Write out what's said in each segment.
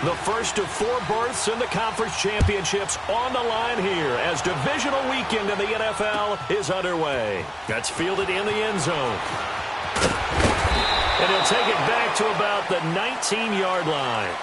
The first of 4 berths in the conference championships on the line here as divisional weekend in the NFL is underway. That's fielded in the end zone. And he'll take it back to about the 19-yard line.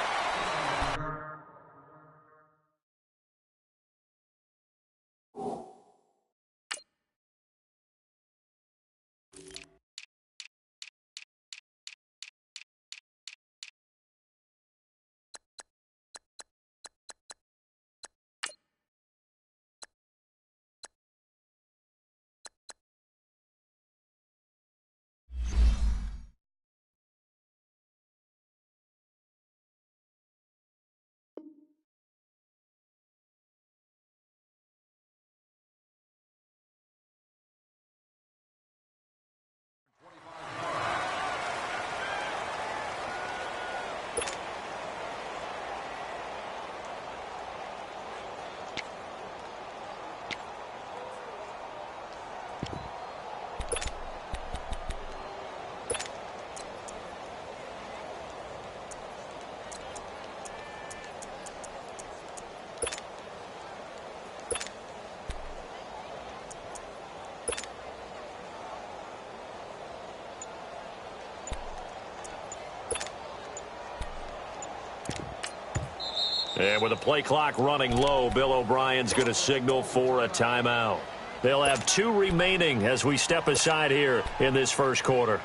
And with the play clock running low, Bill O'Brien's going to signal for a timeout. They'll have 2 remaining as we step aside here in this first quarter.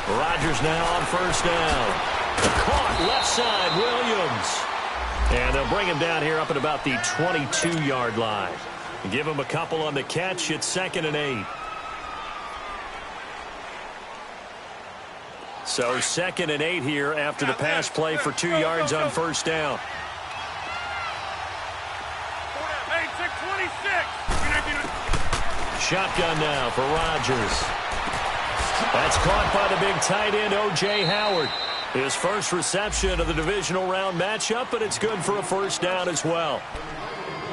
Rodgers now on first down. Caught left side, Williams. And they'll bring him down here up at about the 22-yard line. Give him a couple on the catch. It's 2nd and 8. So 2nd and 8 here after the pass play for 2 yards on first down. Shotgun now for Rodgers. That's caught by the big tight end, O.J. Howard. His first reception of the divisional round matchup, but it's good for a first down as well.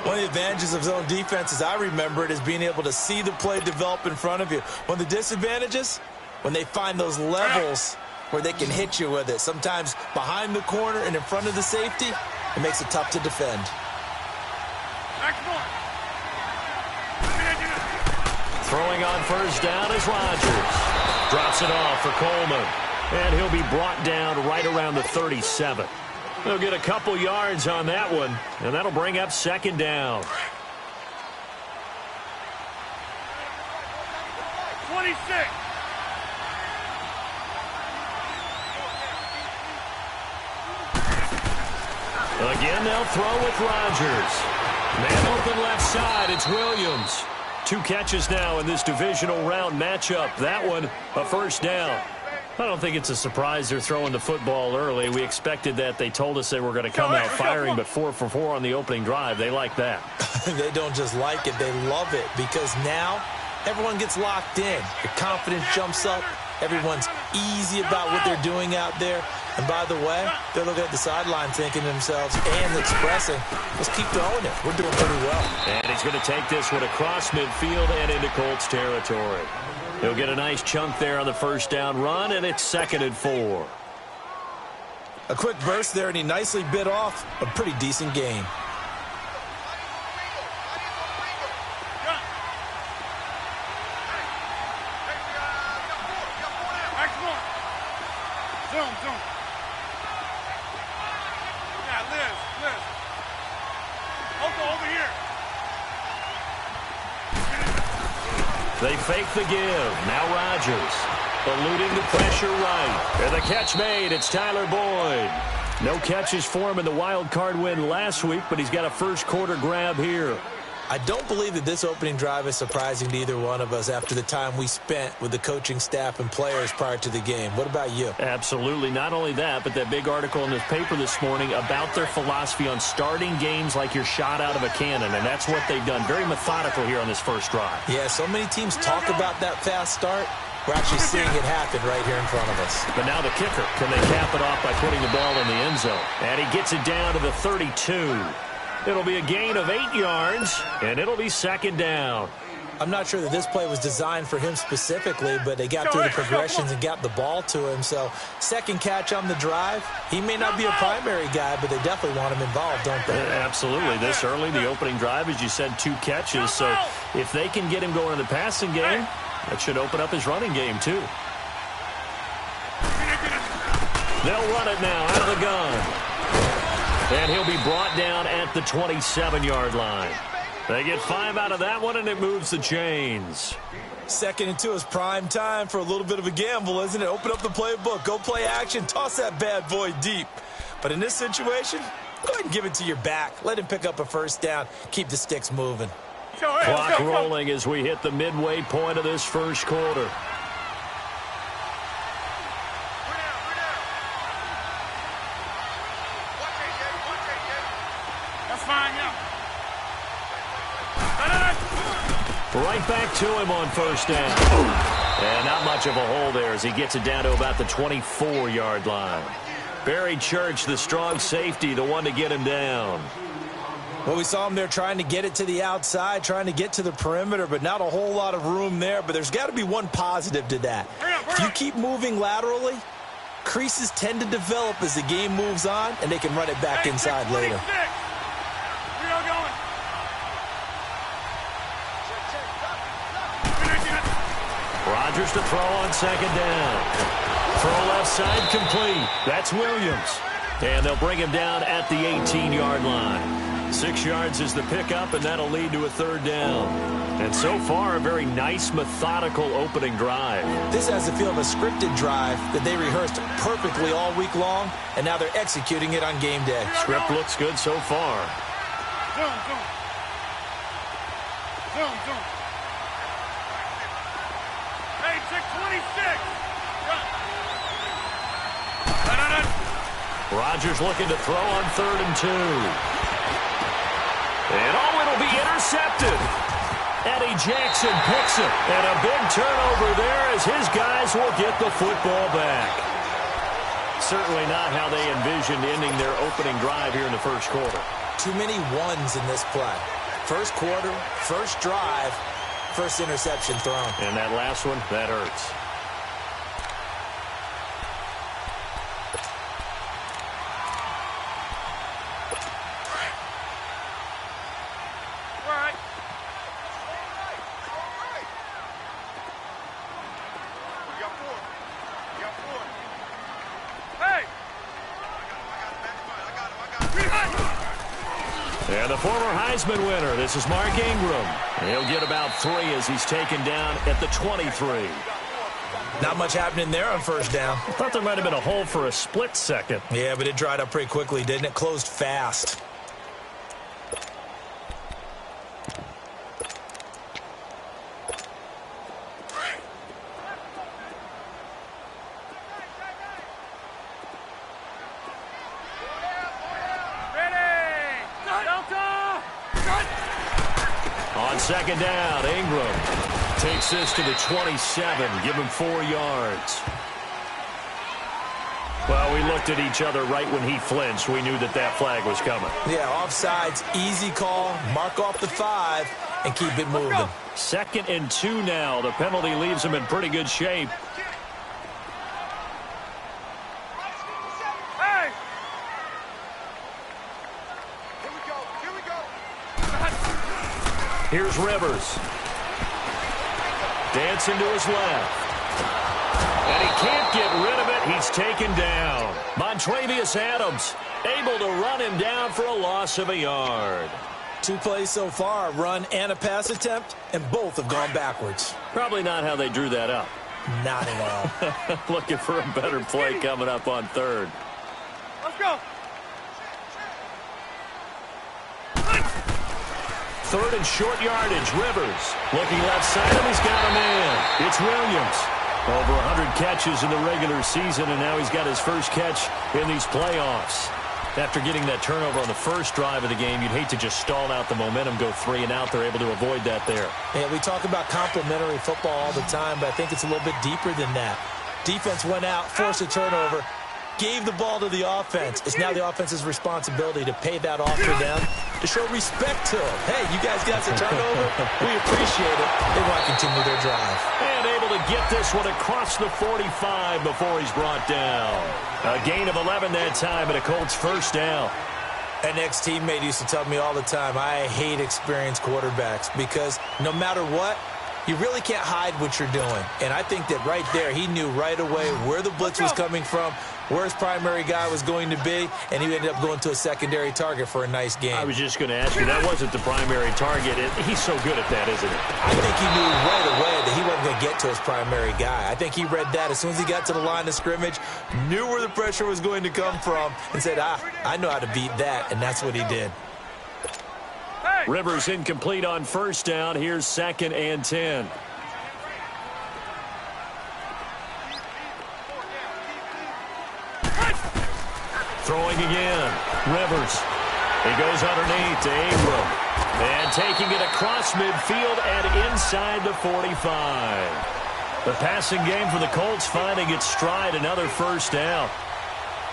One of the advantages of zone defense, as I remember it, is being able to see the play develop in front of you. One of the disadvantages, when they find those levels where they can hit you with it. Sometimes behind the corner and in front of the safety, it makes it tough to defend. Throwing on first down is Rodgers. Drops it off for Coleman. And he'll be brought down right around the 37. They'll get a couple yards on that one, and that'll bring up 2nd down. 26. Again, they'll throw with Rodgers. Man open left side, it's Williams. 2 catches now in this divisional round matchup. That one, a first down. I don't think it's a surprise they're throwing the football early. We expected that. They told us they were going to come out firing, but 4 for 4 on the opening drive. They like that. They don't just like it, they love it, because now everyone gets locked in. The confidence jumps up. Everyone's easy about what they're doing out there. And by the way, they're looking at the sideline thinking to themselves and expressing, let's keep throwing it. We're doing pretty well. And he's going to take this one across midfield and into Colts territory. He'll get a nice chunk there on the first down run, and it's 2nd and 4. A quick burst there, and he nicely bit off a pretty decent gain. They fake the give. Now Rodgers eluding the pressure right. And the catch made. It's Tyler Boyd. No catches for him in the wild card win last week, but he's got a first quarter grab here. I don't believe that this opening drive is surprising to either one of us after the time we spent with the coaching staff and players prior to the game. What about you? Absolutely. Not only that, but that big article in this paper this morning about their philosophy on starting games like you're shot out of a cannon, and that's what they've done. Very methodical here on this first drive. Yeah, so many teams talk about that fast start. We're actually seeing it happen right here in front of us. But now the kicker. Can they cap it off by putting the ball in the end zone? And he gets it down to the 32. It'll be a gain of 8 yards, and it'll be second down. I'm not sure that this play was designed for him specifically, but they got through the progressions and got the ball to him. So second catch on the drive. He may not be a primary guy, but they definitely want him involved, don't they? Absolutely. This early, the opening drive, as you said, 2 catches. So if they can get him going in the passing game, that should open up his running game too. They'll run it now out of the gun. And he'll be brought down at the 27-yard line. They get 5 out of that one, and it moves the chains. 2nd and 2 is prime time for a little bit of a gamble, isn't it? Open up the playbook, go play action, toss that bad boy deep. But in this situation, go ahead and give it to your back. Let him pick up a first down. Keep the sticks moving. Clock rolling as we hit the midway point of this first quarter. Right back to him on first down. And not much of a hole there as he gets it down to about the 24-yard line. Barry Church, the strong safety, the one to get him down. Well, we saw him there trying to get it to the outside, trying to get to the perimeter, but not a whole lot of room there. But there's got to be one positive to that. If you keep moving laterally, creases tend to develop as the game moves on, and they can run it back inside later. Rodgers to throw on second down. Throw left side complete. That's Williams. And they'll bring him down at the 18-yard line. 6 yards is the pickup, and that'll lead to a third down. And so far, a very nice, methodical opening drive. This has the feel of a scripted drive that they rehearsed perfectly all week long, and now they're executing it on game day. Script looks good so far. Hey, 626. Rodgers looking to throw on 3rd and 2. And it'll be intercepted. Eddie Jackson picks it. And a big turnover there as his guys will get the football back. Certainly not how they envisioned ending their opening drive here in the first quarter. Too many ones in this play. First quarter, first drive, first interception thrown. And that last one, that hurts. And the former Heisman winner, this is Mark Ingram. He'll get about 3 as he's taken down at the 23. Not much happening there on first down. I thought there might have been a hole for a split second. Yeah, but it dried up pretty quickly, didn't it? Closed fast. On second down, Ingram takes this to the 27. Give him 4 yards. Well, we looked at each other right when he flinched. We knew that flag was coming. Yeah, offsides, easy call. Mark off the 5 and keep it moving. 2nd and 2 now. The penalty leaves him in pretty good shape. Here's Rivers. Dancing to his left. And he can't get rid of it. He's taken down. Montravius Adams able to run him down for a loss of a yard. 2 plays so far, a run and a pass attempt, and both have gone backwards. Probably not how they drew that up. Not at all. Looking for a better play coming up on 3rd. Let's go. third and short yardage. Rivers looking left side, and he's got a man. It's Williams. Over 100 catches in the regular season, and now he's got his first catch in these playoffs. After getting that turnover on the first drive of the game, you'd hate to just stall out the momentum, go 3 and out. They're able to avoid that there. Yeah, we talk about complementary football all the time, but I think it's a little bit deeper than that. Defense went out, forced a turnover, gave the ball to the offense. It's now the offense's responsibility to pay that offer down, to show respect to them. Hey, you guys got the turnover. We appreciate it. They want to continue their drive. And able to get this one across the 45 before he's brought down. A gain of 11 that time, and a Colts first down. An ex-teammate used to tell me all the time, I hate experienced quarterbacks because no matter what, you really can't hide what you're doing. And I think that right there, he knew right away where the blitz was coming from, where his primary guy was going to be, and he ended up going to a secondary target for a nice game. I was just going to ask you, that wasn't the primary target. He's so good at that, isn't he? I think he knew right away that he wasn't going to get to his primary guy. I think he read that as soon as he got to the line of scrimmage, knew where the pressure was going to come from, and said, I know how to beat that, and that's what he did. Rivers incomplete on first down. Here's 2nd and 10. Throwing again. Rivers. He goes underneath to Ingram. And taking it across midfield and inside the 45. The passing game for the Colts finding its stride. Another first down.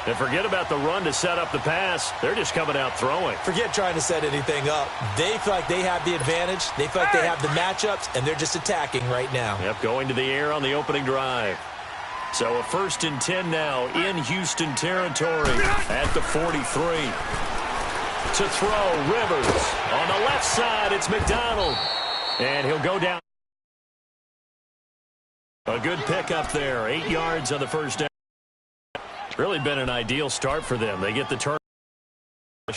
And forget about the run to set up the pass. They're just coming out throwing. Forget trying to set anything up. They feel like they have the advantage. They feel like they have the matchups, and they're just attacking right now. Yep, going to the air on the opening drive. So a 1st and 10 now in Houston territory at the 43. To throw, Rivers. On the left side, it's McDonald. And he'll go down. A good pickup there. 8 yards on the first down. Really been an ideal start for them. They get the turn.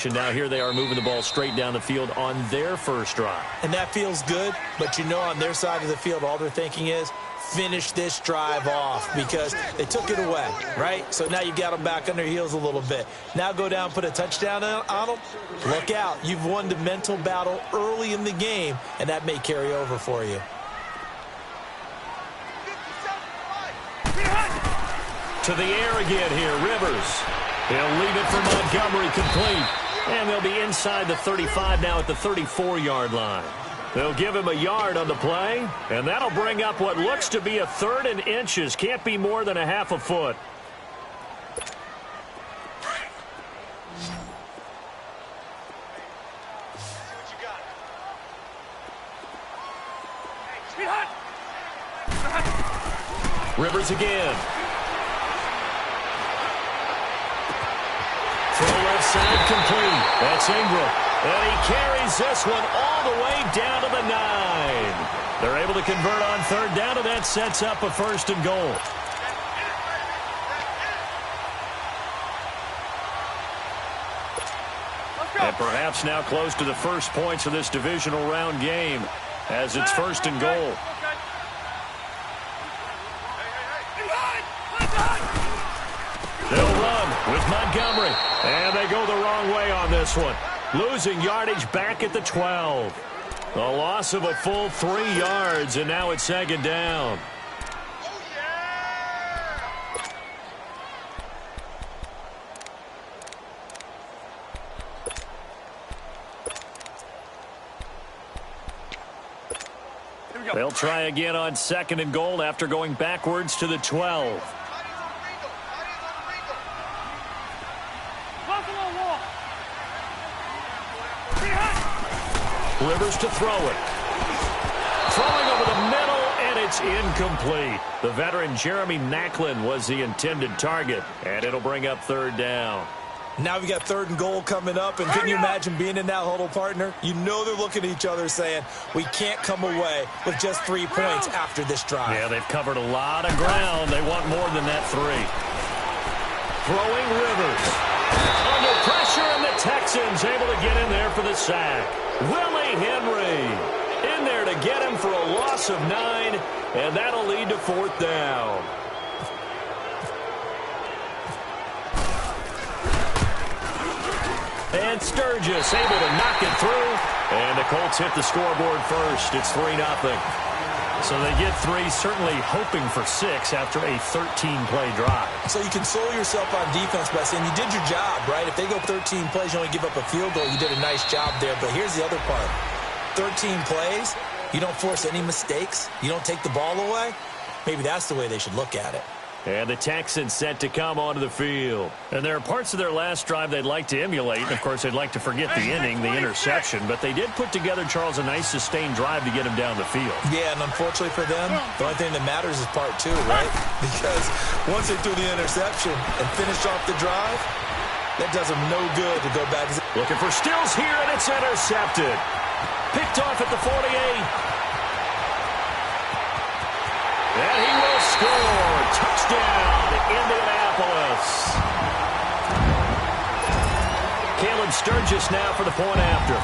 Now here they are moving the ball straight down the field on their first drive. And that feels good, but you know on their side of the field all they're thinking is finish this drive off because they took it away, right? So now you got them back on their heels a little bit. Now go down, put a touchdown on them. Look out. You've won the mental battle early in the game, and that may carry over for you. To the air again here, Rivers. He'll leave it for Montgomery complete. And they'll be inside the 35 now at the 34-yard line. They'll give him a yard on the play, and that'll bring up what looks to be a 3rd and inches. Can't be more than a half a foot. Rivers again. Throw left side complete. That's Ingram. And he carries this one all the way down to the 9. They're able to convert on 3rd down, and that sets up a 1st and goal. And perhaps now close to the first points of this divisional round game as it's 1st and goal. They'll run with Montgomery. And they go the wrong way on this one. Losing yardage back at the 12. A loss of a full 3 yards, and now it's 2nd down. They'll try again on 2nd and goal after going backwards to the 12. Rivers to throw it. Throwing over the middle, and it's incomplete. The veteran Jeremy Maclin was the intended target, and it'll bring up 3rd down. Now we got 3rd and goal coming up, and can you imagine being in that huddle, partner? You know they're looking at each other saying, we can't come away with just 3 points after this drive. Yeah, they've covered a lot of ground. They want more than that 3. Throwing Rivers. Under pressure, and the Texans able to get in there for the sack. Willie Henry in there to get him for a loss of 9, and that'll lead to 4th down. And Sturgis able to knock it through, and the the Colts hit the scoreboard first. It's 3-0. So they get 3, certainly hoping for 6 after a 13-play drive. So you console yourself on defense by saying you did your job, right? If they go 13 plays, you only give up a field goal, you did a nice job there. But here's the other part. 13 plays, you don't force any mistakes, you don't take the ball away. Maybe that's the way they should look at it. And the Texans set to come onto the field. And there are parts of their last drive they'd like to emulate. Of course, they'd like to forget the inning, the interception. But they did put together, Charles, a nice sustained drive to get him down the field. Yeah, and unfortunately for them, the only thing that matters is part 2, right? Because once they threw the interception and finished off the drive, that does them no good to go back. Looking for Stills here, and it's intercepted. Picked off at the 48. And he will score. Touchdown, Indianapolis. Caleb Sturgis now for the point after.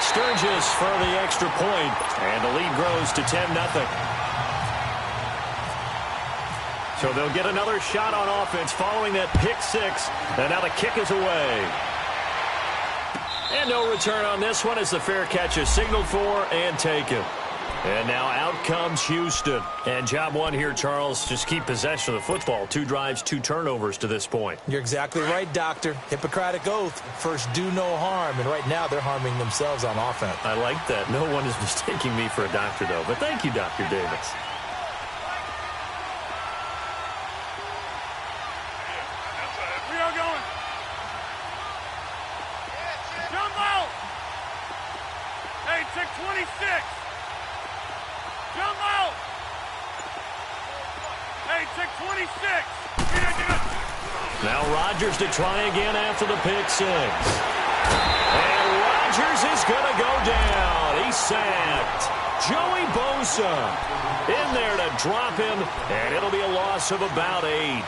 Sturgis for the extra point, and the lead grows to 10-0. So they'll get another shot on offense following that pick 6, and now the kick is away. And no return on this one as the fair catch is signaled for and taken. And now out comes Houston. And job one here, Charles, just keep possession of the football. 2 drives, 2 turnovers to this point. You're exactly right, Doctor. Hippocratic oath. First, do no harm. And right now, they're harming themselves on offense. I like that. No one is mistaking me for a doctor, though. But thank you, Dr. Davis. We are going. Jumbo! Hey, check 26. Jumbo! Hey, check 26. Now Rodgers to try again after the pick 6. And Rodgers is going to go down. He's sacked. Joey Bosa in there to drop him, and it'll be a loss of about 8.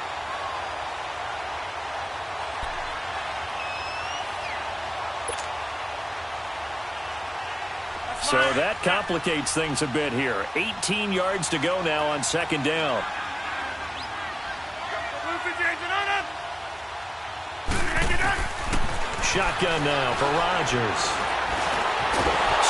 So that complicates things a bit here. 18 yards to go now on second down. Shotgun now for Rodgers.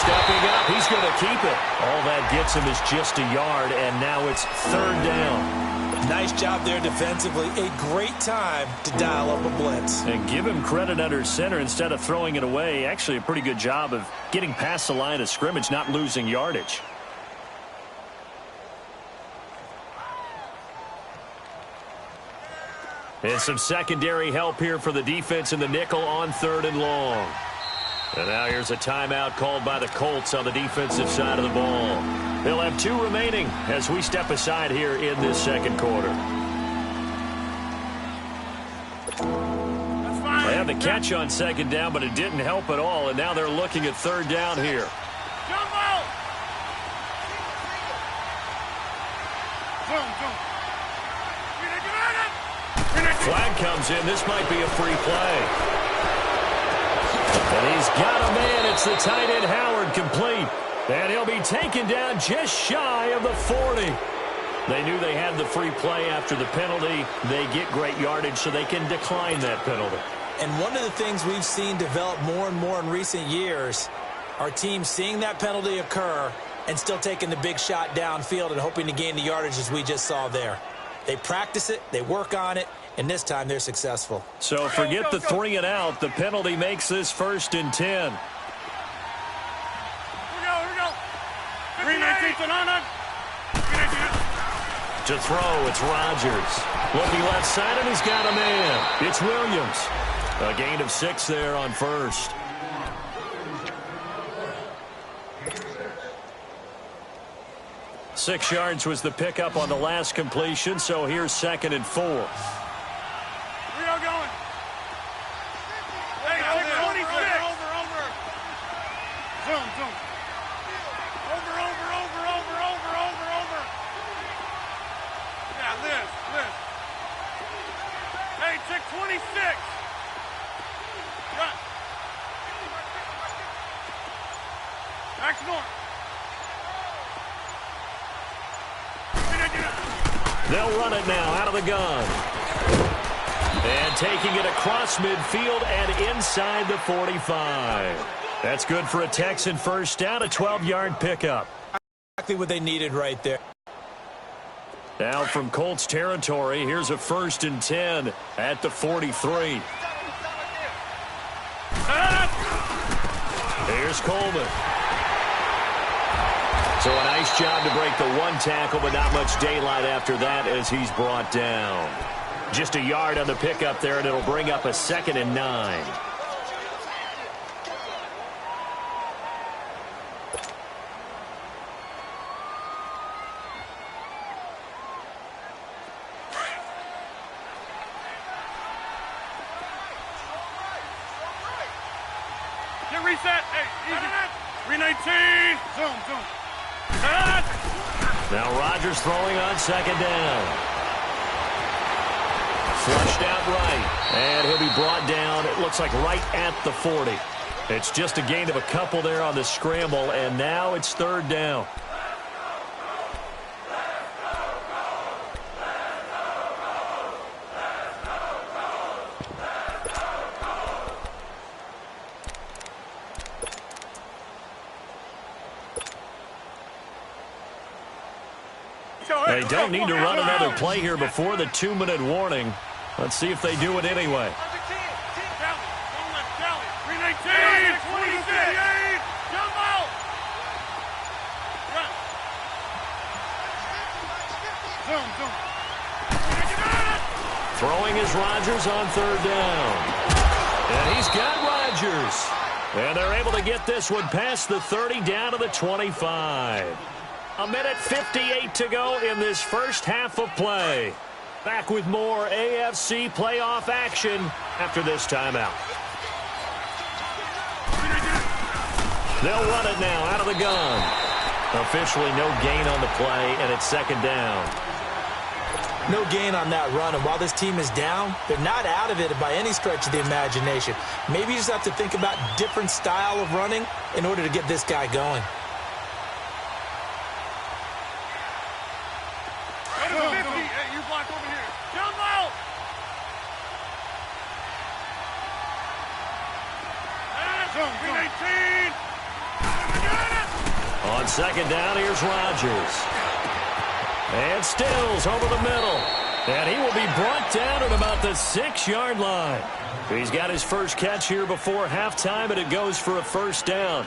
Stepping up, he's going to keep it. All that gets him is just a yard, and now it's 3rd down. Nice job there defensively. A great time to dial up a blitz. And give him credit under center instead of throwing it away. Actually, a pretty good job of getting past the line of scrimmage, not losing yardage. And some secondary help here for the defense in the nickel on 3rd and long. And now here's a timeout called by the Colts on the defensive side of the ball. They'll have 2 remaining as we step aside here in this second quarter. They had the catch on second down, but it didn't help at all, and now they're looking at 3rd down here. Flag comes in. This might be a free play. And he's got a man. It's the tight end Howard, complete. And he'll be taken down just shy of the 40. They knew they had the free play after the penalty. They get great yardage, so they can decline that penalty. And one of the things we've seen develop more and more in recent years, our team seeing that penalty occur and still taking the big shot downfield and hoping to gain the yardage as we just saw there. They practice it, they work on it, and this time they're successful. So forget the 3 and out. The penalty makes this 1st and 10. Here we go. 3-19 To throw, it's Rodgers. Looking left side, and he's got a man. It's Williams. A gain of 6 there on 1st. Six yards was the pickup on the last completion, so here's 2nd and 4. We are going. Hey, take 26. Over. Zoom. Over. Yeah, Liz. Hey, check 26. Run. Back to north. They'll run it now out of the gun. And taking it across midfield and inside the 45. That's good for a Texan first down, a 12-yard pickup. Exactly what they needed right there. Now from Colts territory, here's a 1st and 10 at the 43. Here's Coleman. So a nice job to break the one tackle, but not much daylight after that as he's brought down. Just a yard on the pickup there, and it'll bring up a 2nd and 9. Get reset. Hey, easy. 319. Zoom. Now Rodgers throwing on 2nd down. Flushed out right, and he'll be brought down, it looks like right at the 40. It's just a gain of a couple there on the scramble, and now it's 3rd down. They don't need to run another play here before the 2-minute warning. Let's see if they do it anyway. Throwing is Rodgers on 3rd down. And he's got Rodgers. And they're able to get this one past the 30 down to the 25. A minute 58 to go in this first half of play. Back with more AFC playoff action after this timeout. They'll run it now out of the gun. Officially no gain on the play, and it's 2nd down. No gain on that run, and while this team is down, they're not out of it by any stretch of the imagination. Maybe you just have to think about different style of running in order to get this guy going. On 2nd down, here's Rodgers. And Stills over the middle. And he will be brought down at about the 6-yard line. He's got his first catch here before halftime, and it goes for a 1st down.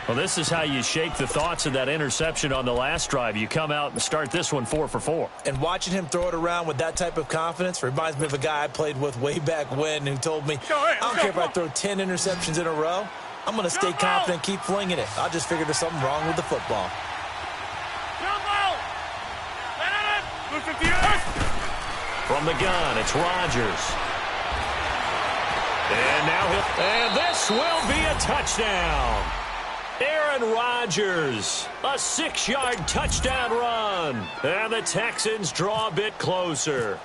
Well, this is how you shake the thoughts of that interception on the last drive. You come out and start this one 4 for 4. And watching him throw it around with that type of confidence reminds me of a guy I played with way back when who told me, I don't care if I throw 10 interceptions in a row. I'm going to stay confident, keep flinging it. I just figured there's something wrong with the football. From the gun, it's Rodgers. And this will be a touchdown. Aaron Rodgers, a 6-yard touchdown run. And the Texans draw a bit closer.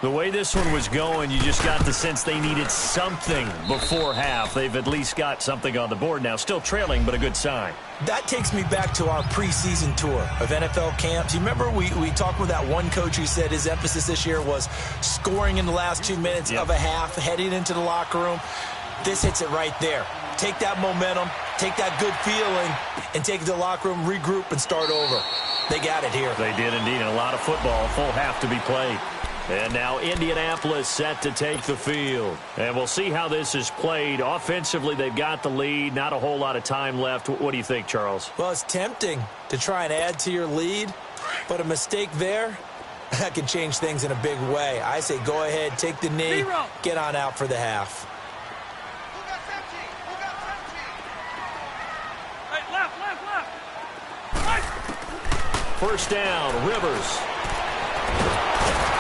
The way this one was going, you just got the sense they needed something before half. They've at least got something on the board now. Still trailing, but a good sign. That takes me back to our preseason tour of NFL camps. You remember we talked with that one coach who said his emphasis this year was scoring in the last 2 minutes of a half, heading into the locker room. This hits it right there. Take that momentum, take that good feeling, and take it to the locker room, regroup, and start over. They got it here. They did indeed, and a lot of football, full half to be played. And now Indianapolis set to take the field. And we'll see how this is played. Offensively, they've got the lead. Not a whole lot of time left. What do you think, Charles? Well, it's tempting to try and add to your lead, but a mistake there, that can change things in a big way. I say go ahead, take the knee, get on out for the half. First down, Rivers.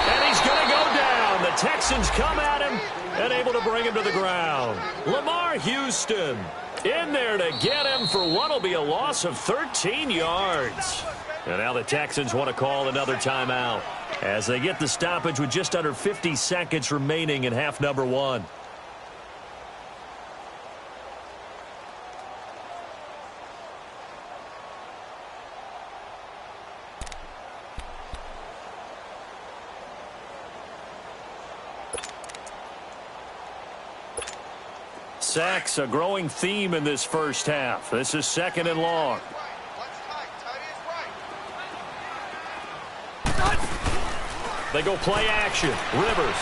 And he's going to go down. The Texans come at him and able to bring him to the ground. Lamar Houston in there to get him for what will be a loss of 13 yards. And now the Texans want to call another timeout as they get the stoppage with just under 50 seconds remaining in half number 1. sacks, a growing theme in this first half. This is 2nd and long. They go play action. Rivers.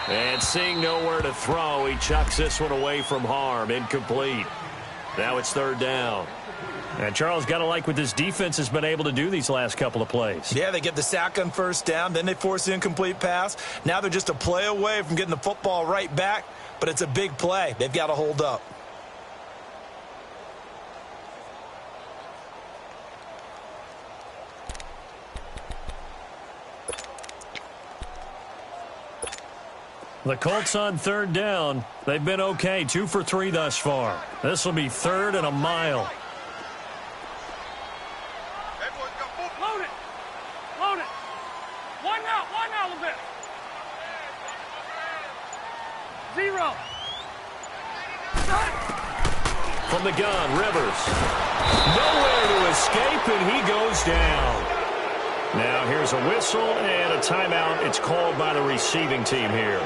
And seeing nowhere to throw, he chucks this one away from harm. Incomplete. Now it's 3rd down. And Charles, got to like what this defense has been able to do these last couple of plays. Yeah, they get the sack on 1st down, then they force the incomplete pass. Now they're just a play away from getting the football right back, but it's a big play. They've got to hold up. The Colts on 3rd down. They've been okay, 2 for 3 thus far. This will be 3rd and a mile. Load it. Load it. One out a little bit. 0. From the gun, Rivers. Nowhere to escape, and he goes down. Now here's a whistle and a timeout. It's called by the receiving team here,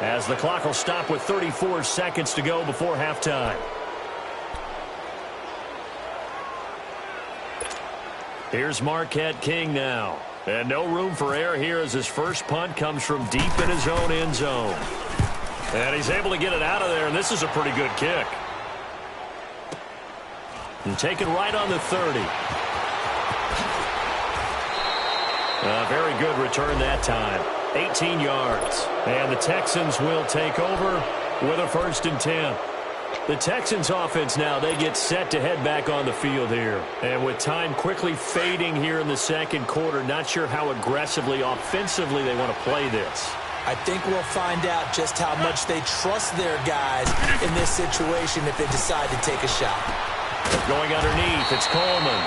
as the clock will stop with 34 seconds to go before halftime. Here's Marquette King now. And no room for error here as his first punt comes from deep in his own end zone. And he's able to get it out of there, and this is a pretty good kick. And taken right on the 30. A very good return that time. 18 yards. And the Texans will take over with a 1st and 10. The Texans offense now, they get set to head back on the field here. And with time quickly fading here in the 2nd quarter, not sure how aggressively, offensively they want to play this. I think we'll find out just how much they trust their guys in this situation if they decide to take a shot. Going underneath, it's Coleman.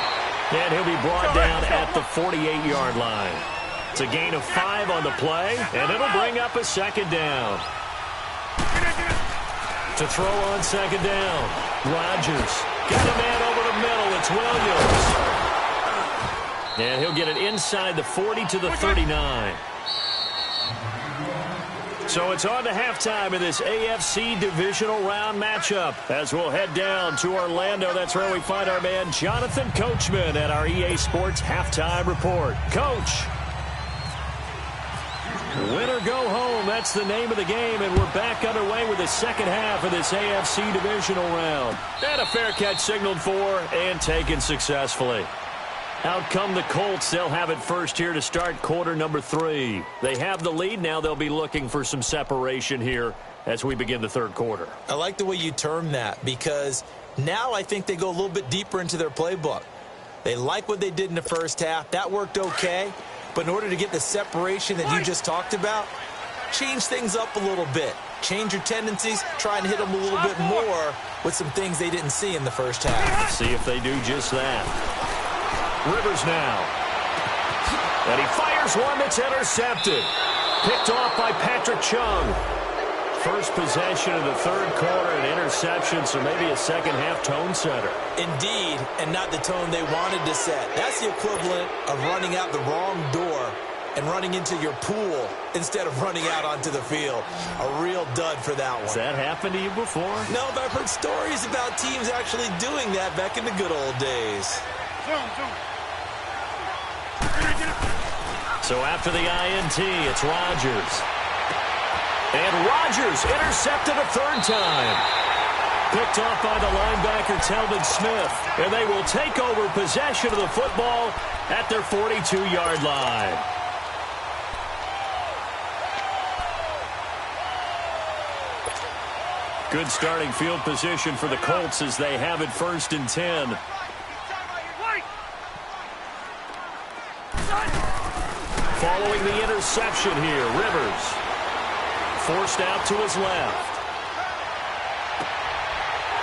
And he'll be brought down at the 48-yard line. It's a gain of 5 on the play, and it'll bring up a 2nd down. To throw on 2nd down, Rodgers. Got a man over the middle. It's Williams. And he'll get it inside the 40 to the 39. So it's on to halftime in this AFC divisional round matchup as we'll head down to Orlando. That's where we find our man Jonathan Coachman at our EA Sports Halftime Report. Coach. Win or go home, that's the name of the game, and we're back underway with the 2nd half of this AFC divisional round. And a fair catch signaled for and taken successfully. Out come the Colts. They'll have it first here to start quarter number 3. They have the lead. Now they'll be looking for some separation here as we begin the 3rd quarter. I like the way you term that because now I think they go a little bit deeper into their playbook. They like what they did in the 1st half. That worked okay. But in order to get the separation that you just talked about, change things up a little bit. Change your tendencies. Try and hit them a little bit more with some things they didn't see in the 1st half. Let's see if they do just that. Rivers now. And he fires one that's intercepted. Picked off by Patrick Chung. First possession of the 3rd quarter, an interception, so maybe a 2nd half tone setter. Indeed, and not the tone they wanted to set. That's the equivalent of running out the wrong door and running into your pool instead of running out onto the field. A real dud for that one. Has that happened to you before? No, but I've heard stories about teams actually doing that back in the good old days. So after the INT, it's Rodgers. And Rodgers intercepted a 3rd time. Picked off by the linebacker, Telvin Smith. And they will take over possession of the football at their 42-yard line. Good starting field position for the Colts as they have it 1st and 10. Following the interception here, Rivers. Forced out to his left.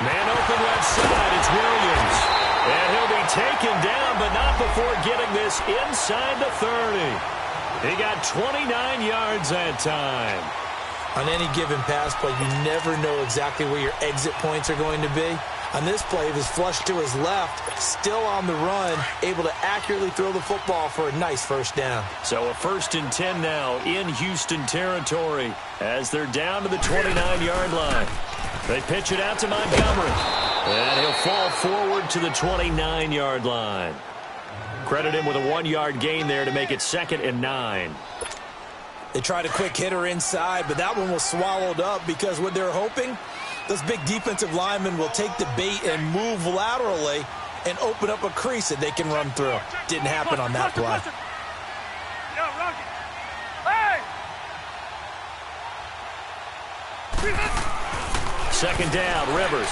Man open left side, it's Williams. And he'll be taken down, but not before getting this inside the 30. He got 29 yards that time. On any given pass play, you never know exactly where your exit points are going to be. On this play, he was flushed to his left, still on the run, able to accurately throw the football for a nice first down. So a 1st and 10 now in Houston territory as they're down to the 29-yard line. They pitch it out to Montgomery, and he'll fall forward to the 29-yard line. Credit him with a 1-yard gain there to make it 2nd and 9. They tried a quick hitter inside, but that one was swallowed up because what they're hoping, those big defensive linemen will take the bait and move laterally and open up a crease that they can run through. Didn't happen on that play. Second down, Rivers.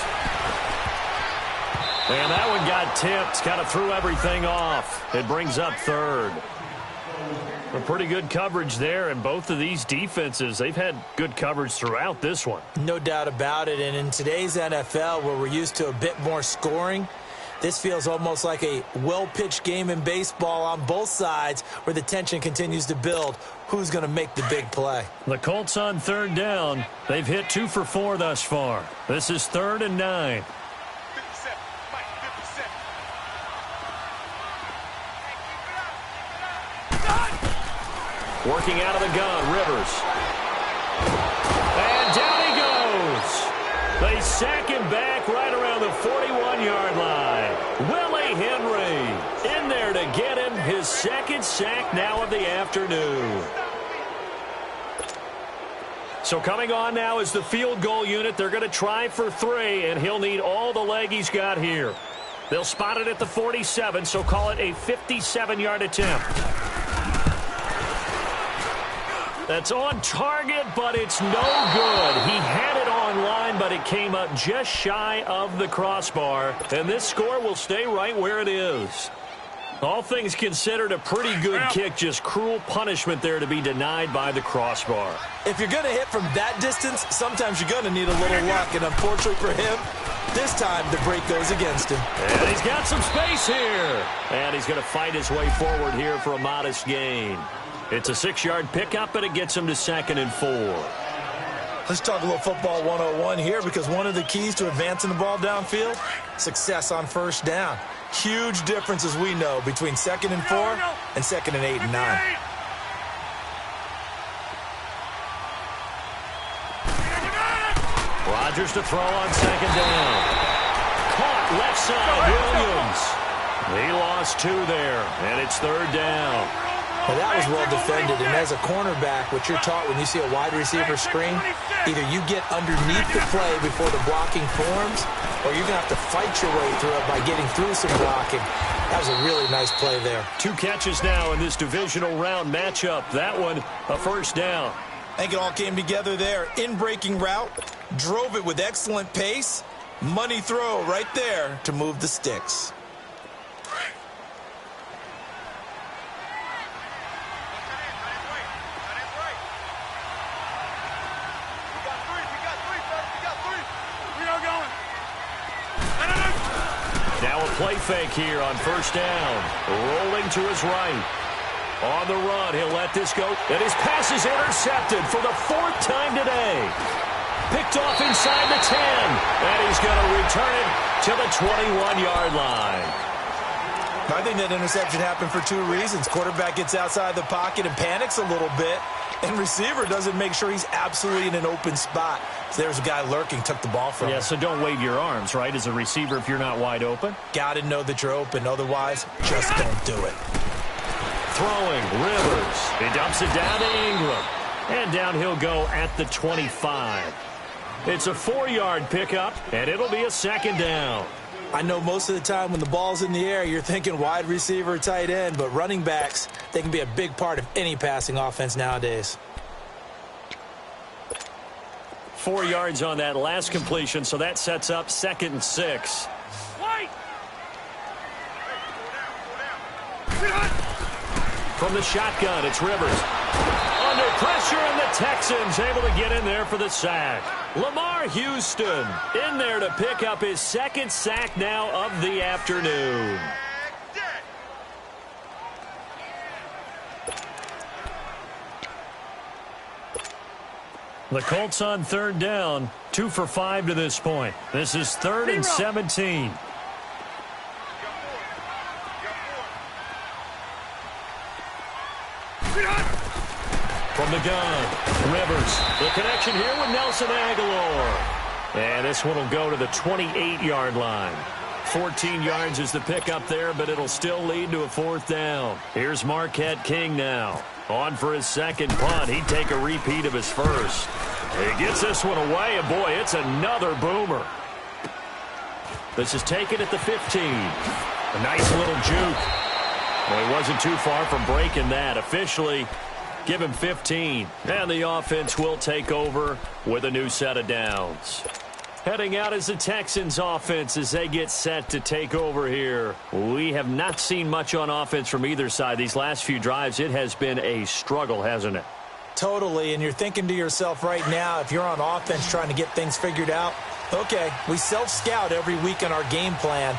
And that one got tipped, kind of threw everything off. It brings up 3rd. A pretty good coverage there, and both of these defenses, they've had good coverage throughout this one. No doubt about it, and in today's NFL, where we're used to a bit more scoring, this feels almost like a well-pitched game in baseball on both sides where the tension continues to build. Who's going to make the big play? The Colts on 3rd down. They've hit 2 for 4 thus far. This is 3rd and 9. Working out of the gun, Rivers. And down he goes. They sack him back right around the 41-yard line. Willie Henry in there to get him his 2nd sack now of the afternoon. So coming on now is the field goal unit. They're going to try for 3, and he'll need all the leg he's got here. They'll spot it at the 47, so call it a 57-yard attempt. That's on target, but it's no good. He had it on line, but it came up just shy of the crossbar. And this score will stay right where it is. All things considered, a pretty good kick. Just cruel punishment there to be denied by the crossbar. If you're going to hit from that distance, sometimes you're going to need a little luck. And unfortunately for him, this time the break goes against him. And he's got some space here. And he's going to fight his way forward here for a modest gain. It's a 6-yard pickup, and it gets him to 2nd and 4. Let's talk a little football 101 here, because one of the keys to advancing the ball downfield, success on 1st down. Huge difference, as we know, between 2nd and 4 and 2nd and 8 and 9. Rodgers to throw on 2nd down. Caught left side, Williams. He lost 2 there, and it's 3rd down. Well, that was well defended, and as a cornerback, what you're taught when you see a wide receiver screen, either you get underneath the play before the blocking forms, or you're going to have to fight your way through it by getting through some blocking. That was a really nice play there. 2 catches now in this divisional round matchup. That one, a 1st down. I think it all came together there. In-breaking route, drove it with excellent pace. Money throw right there to move the sticks. Now a play fake here on 1st down. Rolling to his right. On the run, he'll let this go. And his pass is intercepted for the 4th time today. Picked off inside the 10. And he's going to return it to the 21-yard line. I think that interception happened for 2 reasons. Quarterback gets outside the pocket and panics a little bit. And receiver doesn't make sure he's absolutely in an open spot. So there's a guy lurking, took the ball from him. Yeah, so don't wave your arms, right, as a receiver if you're not wide open. Got to know that you're open. Otherwise, just don't do it. Throwing, Rivers. He dumps it down to Ingram. And down he'll go at the 25. It's a 4-yard pickup, and it'll be a 2nd down. I know most of the time when the ball's in the air, you're thinking wide receiver, tight end, but running backs, they can be a big part of any passing offense nowadays. 4 yards on that last completion, so that sets up 2nd and 6. From the shotgun, it's Rivers. Under pressure, and the Texans able to get in there for the sack. Lamar Houston in there to pick up his 2nd sack now of the afternoon. The Colts on third down, 2 for 5 to this point. This is 3rd and 17. From the gun, Rivers. The connection here with Nelson Aguilar. And this one will go to the 28-yard line. 14 yards is the pickup there, but it'll still lead to a 4th down. Here's Marquette King now. On for his second punt. He'd take a repeat of his first. He gets this one away, and boy, it's another boomer. This is taken at the 15. A nice little juke. Well, he wasn't too far from breaking that. Officially, give him 15. And the offense will take over with a new set of downs. Heading out is the Texans offense as they get set to take over here. We have not seen much on offense from either side. These last few drives, it has been a struggle, hasn't it? Totally, and you're thinking to yourself right now, if you're on offense trying to get things figured out, okay, we self-scout every week in our game plan.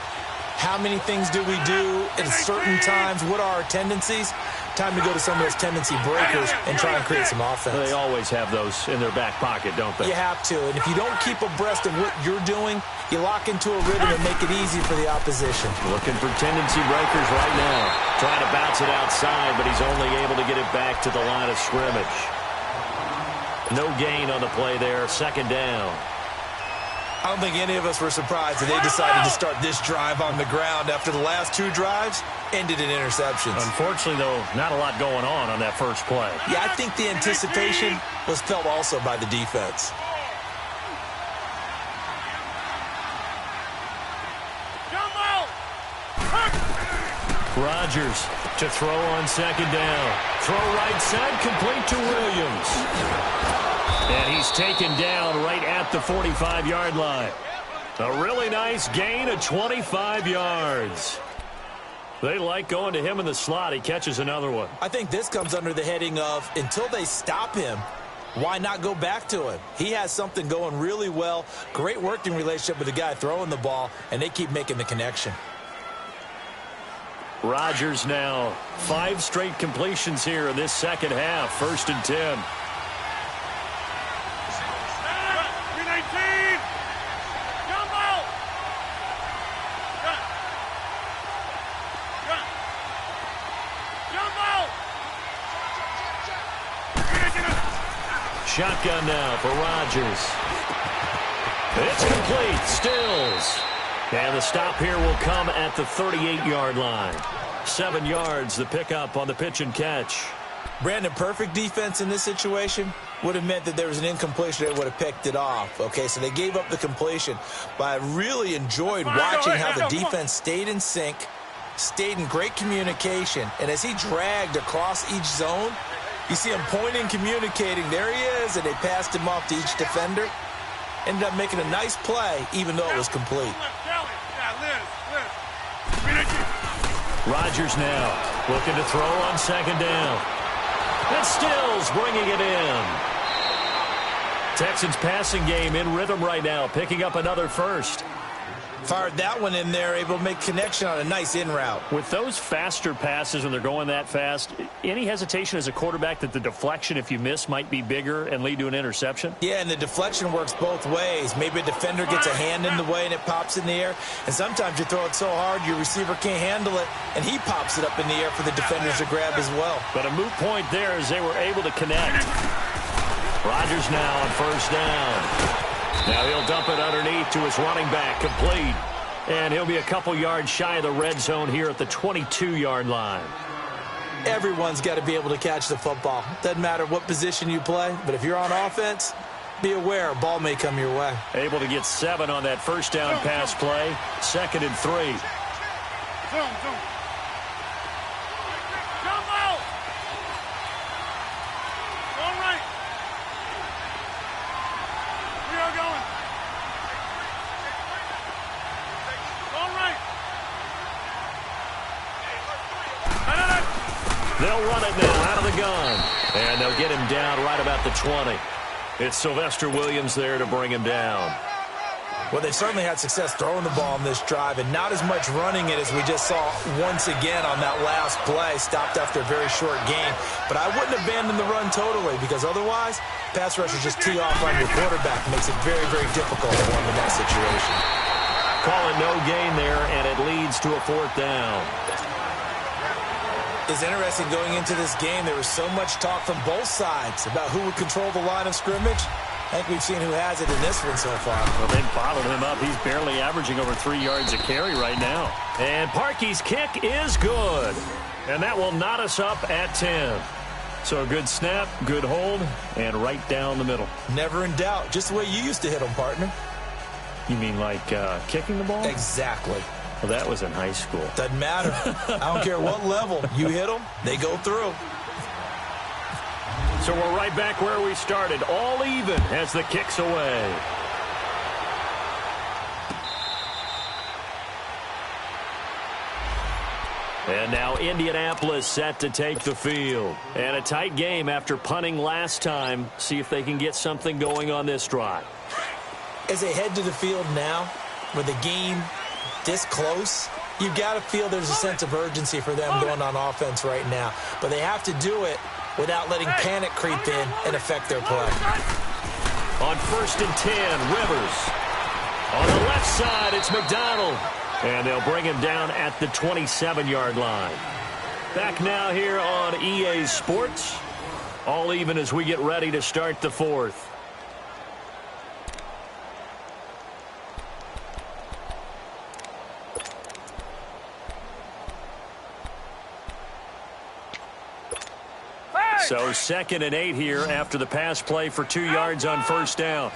How many things do we do at certain times? What are our tendencies? Time to go to some of those tendency breakers and try and create some offense. They always have those in their back pocket, don't they? You have to, and if you don't keep abreast of what you're doing, you lock into a rhythm and make it easy for the opposition. Looking for tendency breakers right now. Trying to bounce it outside, but he's only able to get it back to the line of scrimmage. No gain on the play there, 2nd down. I don't think any of us were surprised that they decided to start this drive on the ground after the last 2 drives ended in interceptions. Unfortunately, though, not a lot going on that first play. Yeah, I think the anticipation was felt also by the defense. Rodgers to throw on 2nd down. Throw right side, complete to Williams. And he's taken down right at the 45-yard line. A really nice gain of 25 yards. They like going to him in the slot. He catches another one. I think this comes under the heading of, until they stop him, why not go back to him? He has something going really well. Great working relationship with the guy throwing the ball, and they keep making the connection. Rodgers now 5 straight completions here in this second half. 1st and 10. Shotgun now for Rodgers. It's complete. Stills. And the stop here will come at the 38-yard line. 7 yards, the pickup on the pitch and catch. Brandon, perfect defense in this situation would have meant that there was an incompletion. They would have picked it off. Okay, so they gave up the completion. But I really enjoyed watching how the defense stayed in sync, stayed in great communication. And as he dragged across each zone, you see him pointing, communicating. There he is, and they passed him off to each defender. Ended up making a nice play, even though it was complete. Rodgers now looking to throw on 2nd down. And Stills bringing it in. Texans passing game in rhythm right now, picking up another first. Fired that one in there, able to make connection on a nice in route. With those faster passes when they're going that fast, any hesitation as a quarterback that the deflection, if you miss, might be bigger and lead to an interception? Yeah, and the deflection works both ways. Maybe a defender gets a hand in the way and it pops in the air. And sometimes you throw it so hard your receiver can't handle it, and he pops it up in the air for the defenders to grab as well. But a moot point there as they were able to connect. Rodgers now on 1st down. Now he'll dump it underneath to his running back, complete. And he'll be a couple yards shy of the red zone here at the 22-yard line. Everyone's got to be able to catch the football. Doesn't matter what position you play, but if you're on offense, be aware a ball may come your way. Able to get 7 on that 1st down pass play. 2nd and 3. They'll run it now out of the gun. And they'll get him down right about the 20. It's Sylvester Williams there to bring him down. Well, they've certainly had success throwing the ball on this drive and not as much running it as we just saw once again on that last play, stopped after a very short gain. But I wouldn't abandon the run totally because otherwise, pass rushers just tee off on your quarterback. Makes it very, very difficult to win the next situation. Calling no gain there, and it leads to a 4th down. It's interesting going into this game. There was so much talk from both sides about who would control the line of scrimmage. I think we've seen who has it in this one so far. Well, they've bottled him up. He's barely averaging over 3 yards a carry right now. And Parkey's kick is good. And that will knot us up at 10. So a good snap, good hold, and right down the middle. Never in doubt. Just the way you used to hit them, partner. You mean like kicking the ball? Exactly. Well, that was in high school. Doesn't matter. I don't care what level. You hit them, they go through. So we're right back where we started. All even as the kick's away. And now Indianapolis set to take the field. And a tight game after punting last time. See if they can get something going on this drive. As they head to the field now, with the game this close, you've got to feel there's a sense of urgency for them going on offense right now. But they have to do it without letting panic creep in and affect their play. On 1st and 10, Rivers. On the left side, it's McDonald. And they'll bring him down at the 27-yard line. Back now here on EA Sports. All even as we get ready to start the 4th. So 2nd and 8 here after the pass play for 2 yards on 1st down.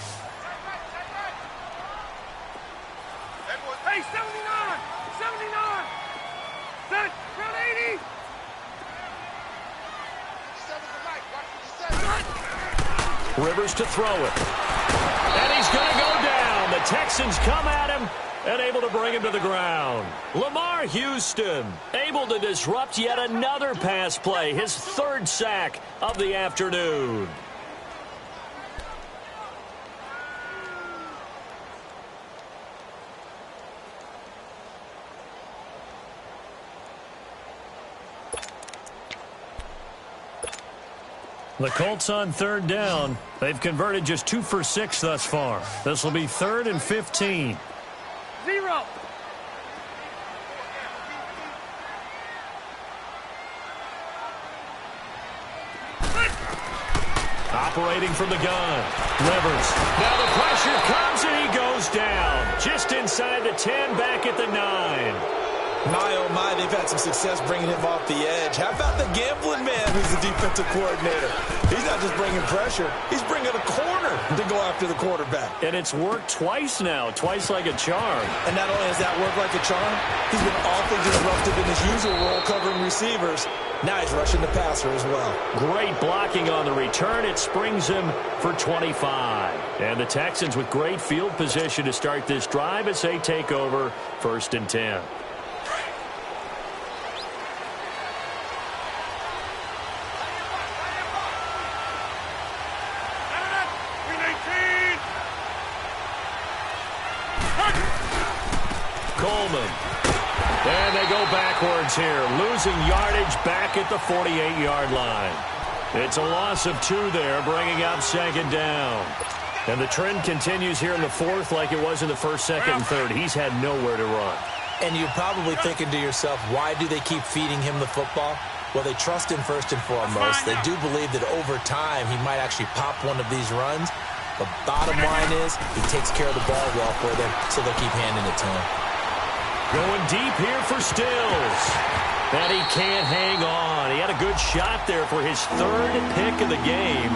Hey, 79! 79! Set! Round 80! Rivers to throw it. And he's going to go down. The Texans come at him and able to bring him to the ground. Lamar Houston able to disrupt yet another pass play. His 3rd sack of the afternoon. The Colts on 3rd down. They've converted just 2 for 6 thus far. This will be 3rd and 15. 0. Operating from the gun. Rivers. Now the pressure comes and he goes down. Just inside the 10, back at the 9. My, oh my, they've had some success bringing him off the edge. How about the gambling man who's the defensive coordinator? He's not just bringing pressure. He's bringing a corner to go after the quarterback. And it's worked twice now, twice like a charm. And not only has that worked like a charm, he's been awfully disruptive in his usual role covering receivers. Now he's rushing the passer as well. Great blocking on the return. It springs him for 25. And the Texans with great field position to start this drive as they take over 1st and 10. Coleman. And they go backwards here, losing yardage back at the 48-yard line. It's a loss of 2 there, bringing up 2nd down. And the trend continues here in the 4th like it was in the 1st, 2nd, and 3rd. He's had nowhere to run. And you're probably thinking to yourself, why do they keep feeding him the football? Well, they trust him first and foremost. They do believe that over time he might actually pop one of these runs. The bottom line is he takes care of the ball well for them, so they'll keep handing it to him. Going deep here for Stills. And he can't hang on. He had a good shot there for his 3rd pick of the game.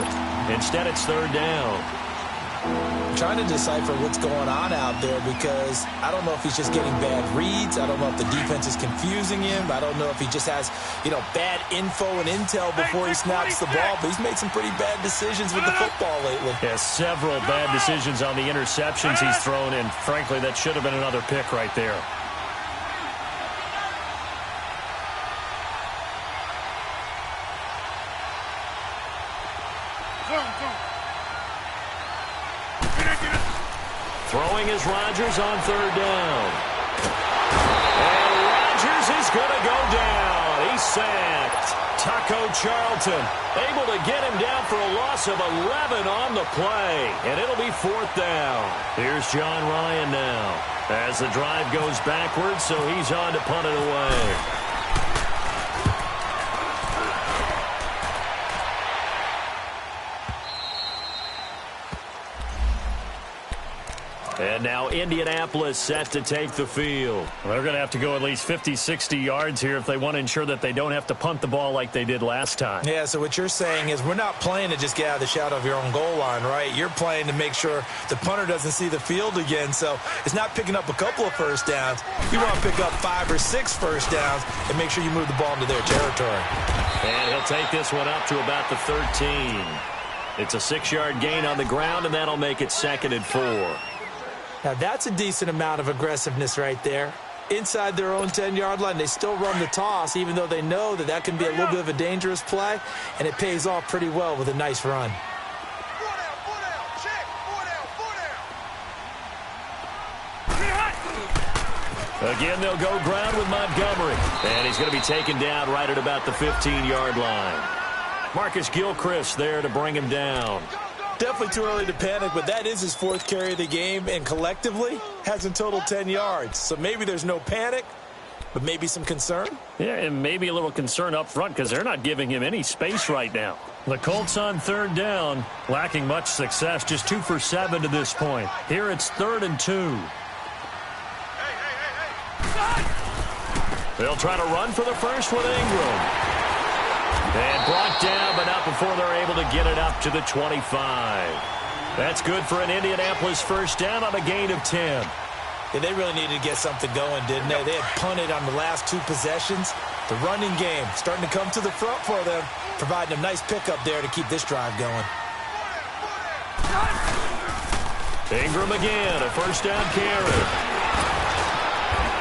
Instead, it's 3rd down. I'm trying to decipher what's going on out there because I don't know if he's just getting bad reads. I don't know if the defense is confusing him. I don't know if he just has, bad info and intel before he snaps the ball. But he's made some pretty bad decisions with the football lately. Yeah, several bad decisions on the interceptions he's thrown in. Frankly, that should have been another pick right there. Throwing is Rodgers on third down. And Rodgers is going to go down. He's sacked. Taco Charlton able to get him down for a loss of 11 on the play. And it'll be fourth down. Here's John Ryan now as the drive goes backwards, so he's on to punt it away. And now Indianapolis set to take the field. Well, they're going to have to go at least 50, 60 yards here if they want to ensure that they don't have to punt the ball like they did last time. Yeah, so what you're saying is we're not playing to just get out of the shadow of your own goal line, right? You're playing to make sure the punter doesn't see the field again. So it's not picking up a couple of first downs. You want to pick up 5 or 6 first downs and make sure you move the ball into their territory. And he'll take this one up to about the 13. It's a 6-yard gain on the ground, and that'll make it 2nd and 4. Now, that's a decent amount of aggressiveness right there. Inside their own 10-yard line, they still run the toss, even though they know that that can be a little bit of a dangerous play, and it pays off pretty well with a nice run. Again, they'll go ground with Montgomery, and he's going to be taken down right at about the 15-yard line. Marcus Gilchrist there to bring him down. Definitely too early to panic, but that is his 4th carry of the game, and collectively has in total 10 yards. So maybe there's no panic, but maybe some concern. Yeah, and maybe a little concern up front because they're not giving him any space right now. The Colts on third down, lacking much success, just 2 for 7 to this point. Here it's 3rd and 2. They'll try to run for the first with Ingram. And brought down, but not before they're able to get it up to the 25. That's good for an Indianapolis first down on a gain of 10. Yeah, they really needed to get something going, didn't they? They had punted on the last 2 possessions. The running game starting to come to the front for them, providing a nice pickup there to keep this drive going. Ingram again, a first down carry.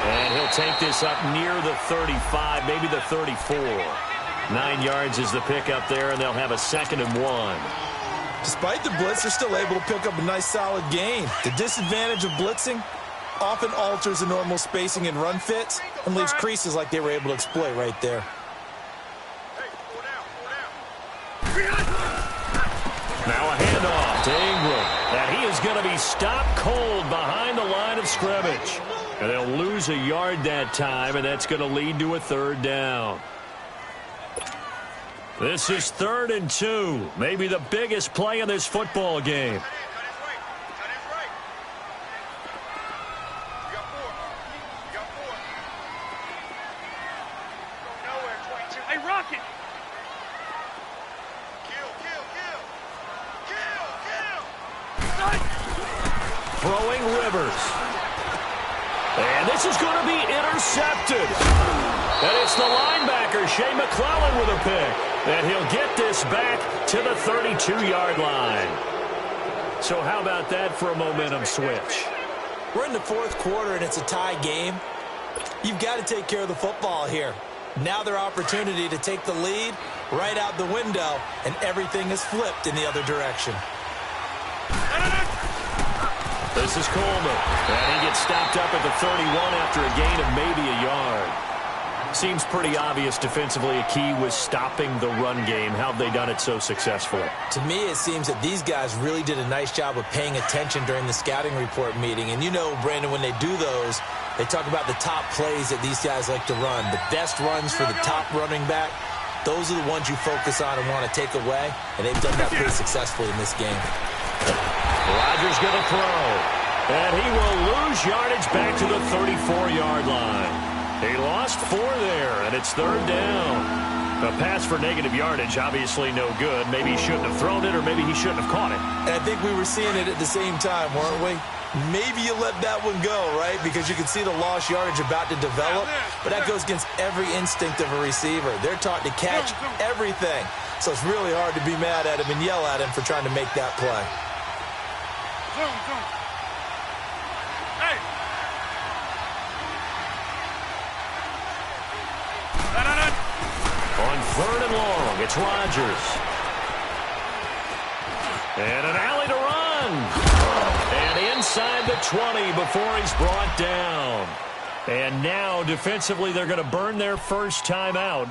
And he'll take this up near the 35, maybe the 34. 9 yards is the pickup there, and they'll have a 2nd and 1. Despite the blitz, they're still able to pick up a nice solid gain. The disadvantage of blitzing often alters the normal spacing and run fits and leaves creases like they were able to exploit right there. Now a handoff to Ingram. And he is going to be stopped cold behind the line of scrimmage. And they'll lose a yard that time, and that's going to lead to a 3rd down. This is 3rd and 2, maybe the biggest play in this football game. Hey, Rocket! Throwing Rivers. And this is going to be intercepted. And it's the linebacker, Shea McClellan, with a pick. And he'll get this back to the 32-yard line. So how about that for a momentum switch? We're in the 4th quarter, and it's a tie game. You've got to take care of the football here. Now their opportunity to take the lead right out the window, and everything is flipped in the other direction. This is Coleman, and he gets stopped up at the 31 after a gain of maybe a yard. Seems pretty obvious defensively a key was stopping the run game. How have they done it so successfully? To me, it seems that these guys really did a nice job of paying attention during the scouting report meeting. And you know, Brandon, when they do those, they talk about the top plays that these guys like to run. The best runs for the top running back, those are the ones you focus on and want to take away. And they've done that pretty successfully in this game. Rodgers going to throw. And he will lose yardage back to the 34-yard line. He lost 4 there, and it's 3rd down. A pass for negative yardage, obviously no good. Maybe he shouldn't have thrown it, or maybe he shouldn't have caught it. And I think we were seeing it at the same time, weren't we? Maybe you let that one go, right? Because you can see the lost yardage about to develop. But that goes against every instinct of a receiver. They're taught to catch everything. So it's really hard to be mad at him and yell at him for trying to make that play. Hey! On 3rd and long, it's Rodgers. And an alley to run. And inside the 20 before he's brought down. And now, defensively, they're going to burn their first timeout.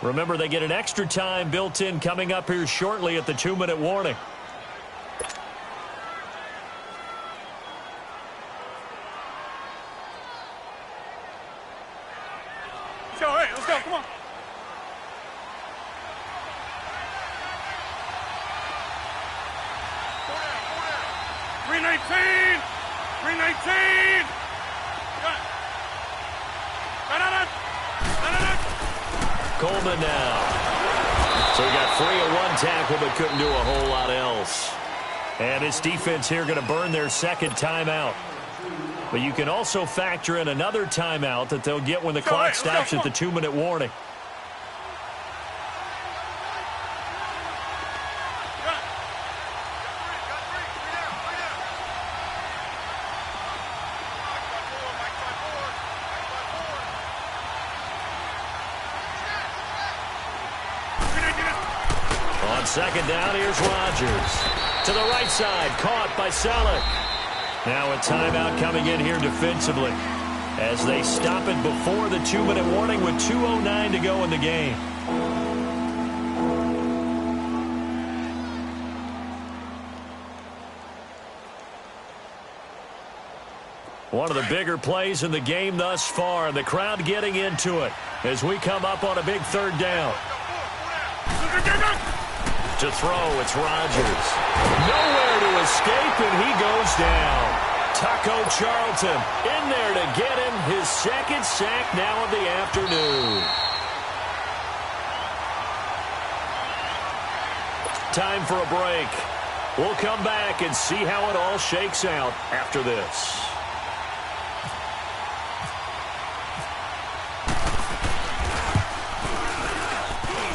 Remember, they get an extra time built in coming up here shortly at the 2-minute warning. Joe, hey, let's go, come on. Three 19. 319. Coleman now. So he got free of one tackle but couldn't do a whole lot else. And this defense here going to burn their second timeout. But you can also factor in another timeout that they'll get when the clock stops at the 2-minute warning. On second down, here's Rodgers. To the right side, caught by Selleck. Now a timeout coming in here defensively as they stop it before the 2-minute warning with 2:09 to go in the game. One of the bigger plays in the game thus far, and the crowd getting into it as we come up on a big third down. To throw, it's Rodgers. Nowhere to escape, and he goes down. Taco Charlton in there to get him his second sack now of the afternoon. Time for a break. We'll come back and see how it all shakes out after this.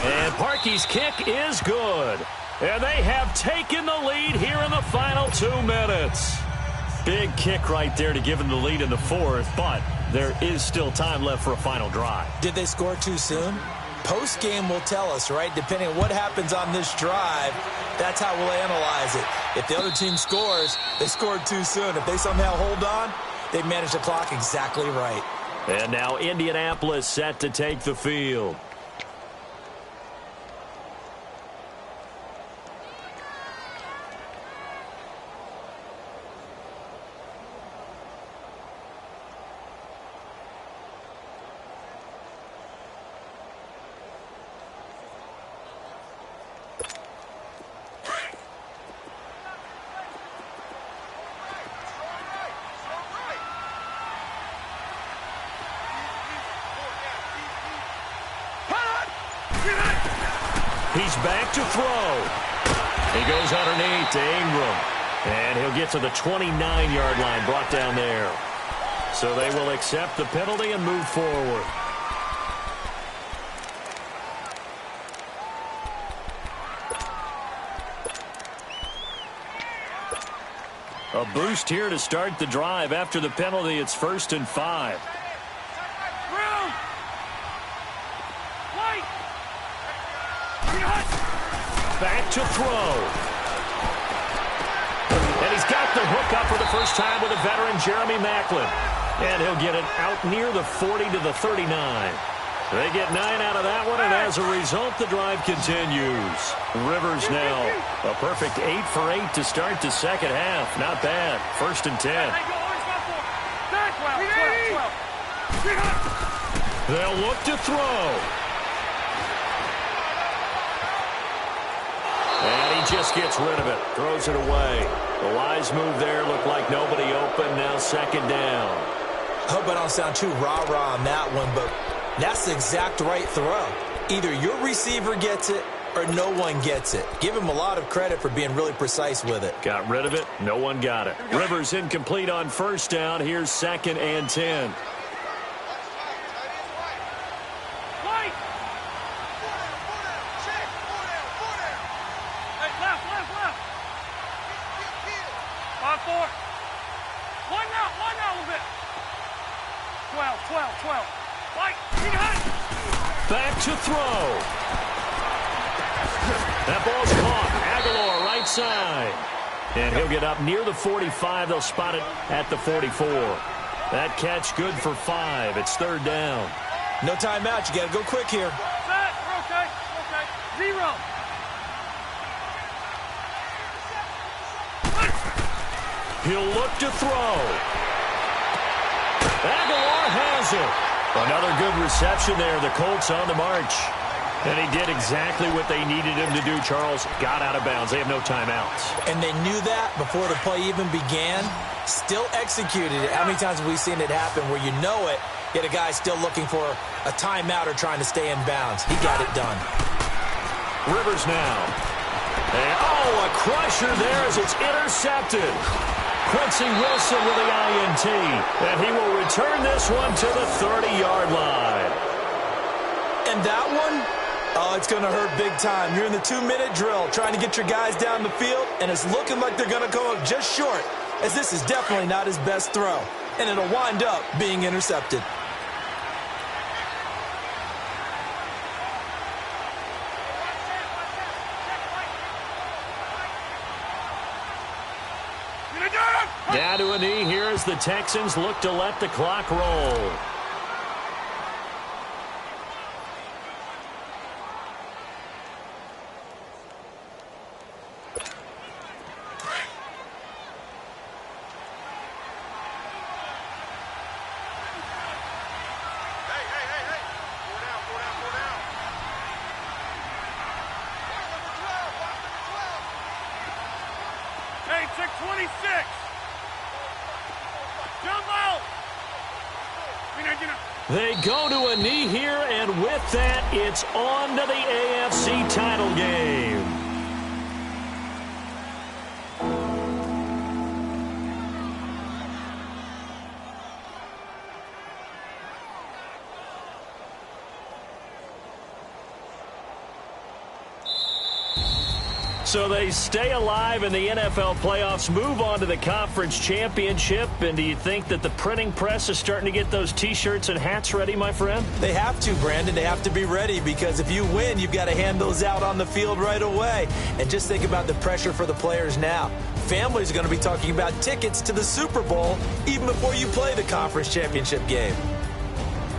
And Parkey's kick is good. And they have taken the lead here in the final 2 minutes. Big kick right there to give them the lead in the fourth, but there is still time left for a final drive. Did they score too soon? Post-game will tell us, right? Depending on what happens on this drive, that's how we'll analyze it. If the other team scores, they scored too soon. If they somehow hold on, they've managed the clock exactly right. And now Indianapolis set to take the field. He's back to throw. He goes underneath to Ingram. And he'll get to the 29-yard line, brought down there. So they will accept the penalty and move forward. A boost here to start the drive. After the penalty, it's 1st and 5. Back to throw. And he's got the hook up for the first time with a veteran, Jeremy Maclin. And he'll get it out near the 40 to the 39. They get 9 out of that one, and as a result, the drive continues. Rivers now a perfect 8 for 8 to start the second half. Not bad. 1st and 10. They'll look to throw. And he just gets rid of it. Throws it away. A wise move there. Looked like nobody open. Now 2nd down. Hope I don't sound too rah-rah on that one, but that's the exact right throw. Either your receiver gets it or no one gets it. Give him a lot of credit for being really precise with it. Got rid of it. No one got it. Rivers incomplete on 1st down. Here's 2nd and 10. Back to throw. That ball's caught. Aguilar right side. And he'll get up near the 45. They'll spot it at the 44. That catch good for 5. It's third down. No timeout. You got to go quick here. Set. We're okay. Okay. 0. He'll look to throw. Aguilar has it. Another good reception there. The Colts on the march. And he did exactly what they needed him to do, Charles. Got out of bounds. They have no timeouts. And they knew that before the play even began. Still executed it. How many times have we seen it happen where you know it, yet a guy's still looking for a timeout or trying to stay in bounds? He got it done. Rivers now. And, a crusher there as it's intercepted. Quincy Wilson with the INT. And he will return this one to the 30-yard line. And that one, it's going to hurt big time. You're in the 2-minute drill trying to get your guys down the field, and it's looking like they're going to come up just short, as this is definitely not his best throw. And it'll wind up being intercepted. Down to a knee here as the Texans look to let the clock roll. Hey, check 26. Jump out. They go to a knee here, and with that, it's on to the AFC title game. So they stay alive in the NFL playoffs, move on to the conference championship. And do you think that the printing press is starting to get those T-shirts and hats ready, my friend? They have to, Brandon. They have to be ready because if you win, you've got to hand those out on the field right away. And just think about the pressure for the players now. Families are going to be talking about tickets to the Super Bowl even before you play the conference championship game.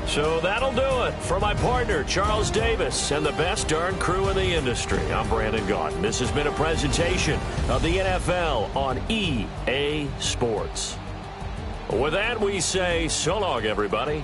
So that'll do it. For my partner, Charles Davis, and the best darn crew in the industry, I'm Brandon Gaudin. This has been a presentation of the NFL on EA Sports. With that, we say so long, everybody.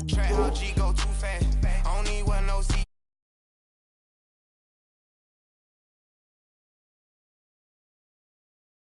Track how G go too fast. I don't need one no C.